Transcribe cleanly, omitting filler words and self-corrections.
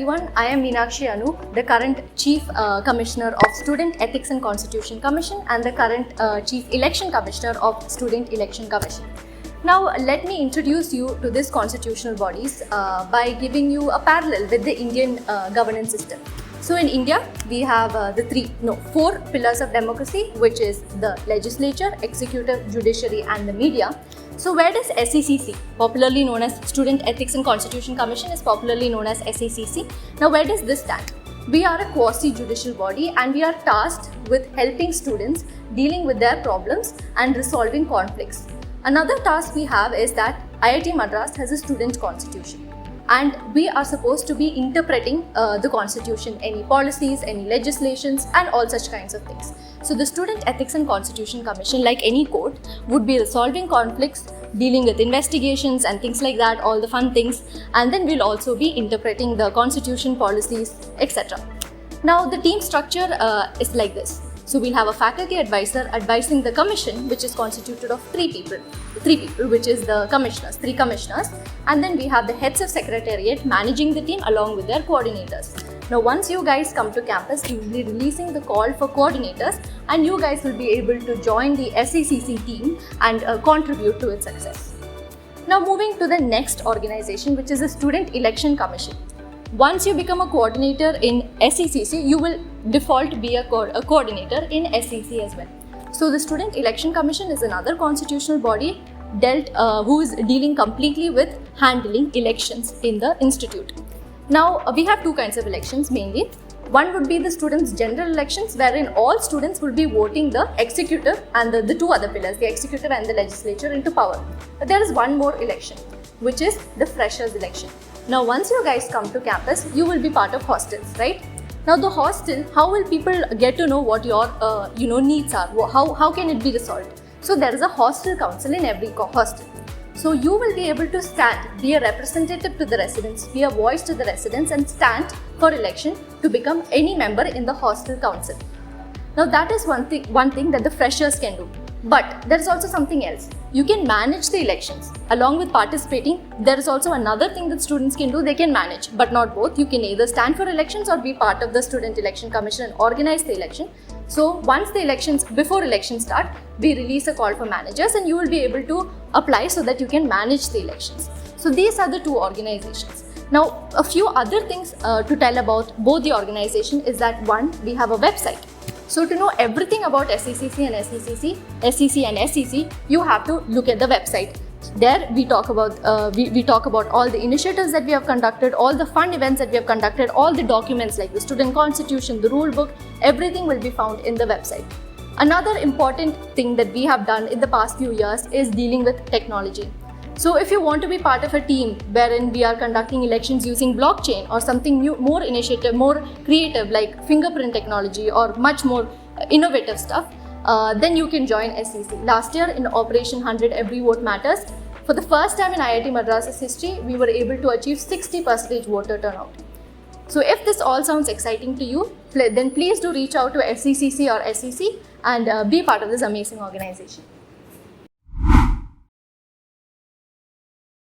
everyone, I am Meenakshi Anu, the current Chief Commissioner of Student Ethics and Constitution Commission and the current Chief Election Commissioner of Student Election Commission. Now let me introduce you to these constitutional bodies by giving you a parallel with the Indian governance system. So in India, we have four pillars of democracy, which is the legislature, executive, judiciary and the media. So where does SECC, popularly known as Student Ethics and Constitution Commission, is popularly known as SECC. Now where does this stand? We are a quasi-judicial body and we are tasked with helping students dealing with their problems and resolving conflicts. Another task we have is that IIT Madras has a student constitution. And we are supposed to be interpreting the constitution, any policies, any legislations and all such kinds of things. So the Student Ethics and Constitution Commission, like any court, would be resolving conflicts, dealing with investigations and things like that, all the fun things, and then we'll also be interpreting the constitution, policies, etc. Now the team structure is like this. So we'll have a faculty advisor advising the commission, which is constituted of three people, which is the commissioners, three commissioners, and then we have the heads of secretariat managing the team along with their coordinators. Now once you guys come to campus, we will be releasing the call for coordinators and you guys will be able to join the SECC team and contribute to its success. Now moving to the next organization, which is the Student Election Commission. Once you become a coordinator in SECC, you will default be a coordinator in SEC as well. So the Student Election Commission is another constitutional body who is dealing completely with handling elections in the institute. Now we have two kinds of elections mainly. One would be the students' general elections, wherein all students will be voting the executive and the two other pillars, the executive and the legislature, into power. But there is one more election, which is the freshers' election. Now once you guys come to campus, you will be part of hostels, right? Now the hostel, how will people get to know what your needs are? How can it be resolved? So there is a hostel council in every hostel. So you will be able to stand, be a representative to the residents, be a voice to the residents and stand for election to become any member in the hostel council. Now that is one thing that the freshers can do. But there is also something else. You can manage the elections. Along with participating, there is also another thing that students can do. They can manage, but not both. You can either stand for elections or be part of the Student Election Commission and organize the election. So once the elections, before elections start, we release a call for managers and you will be able to apply so that you can manage the elections. So these are the two organizations. Now a few other things to tell about both the organization is that one, we have a website. So to know everything about SECC and SECC, SEC and SEC, you have to look at the website. There we talk about we talk about all the initiatives that we have conducted, all the fun events that we have conducted, all the documents like the student constitution, the rule book, everything will be found in the website. Another important thing that we have done in the past few years is dealing with technology. So if you want to be part of a team wherein we are conducting elections using blockchain or something new, more initiative, more creative like fingerprint technology or much more innovative stuff, then you can join SEC. Last year in Operation 100 Every Vote Matters, for the first time in IIT Madras' history, we were able to achieve 60% voter turnout. So if this all sounds exciting to you, then please do reach out to SECC or SEC and be part of this amazing organization.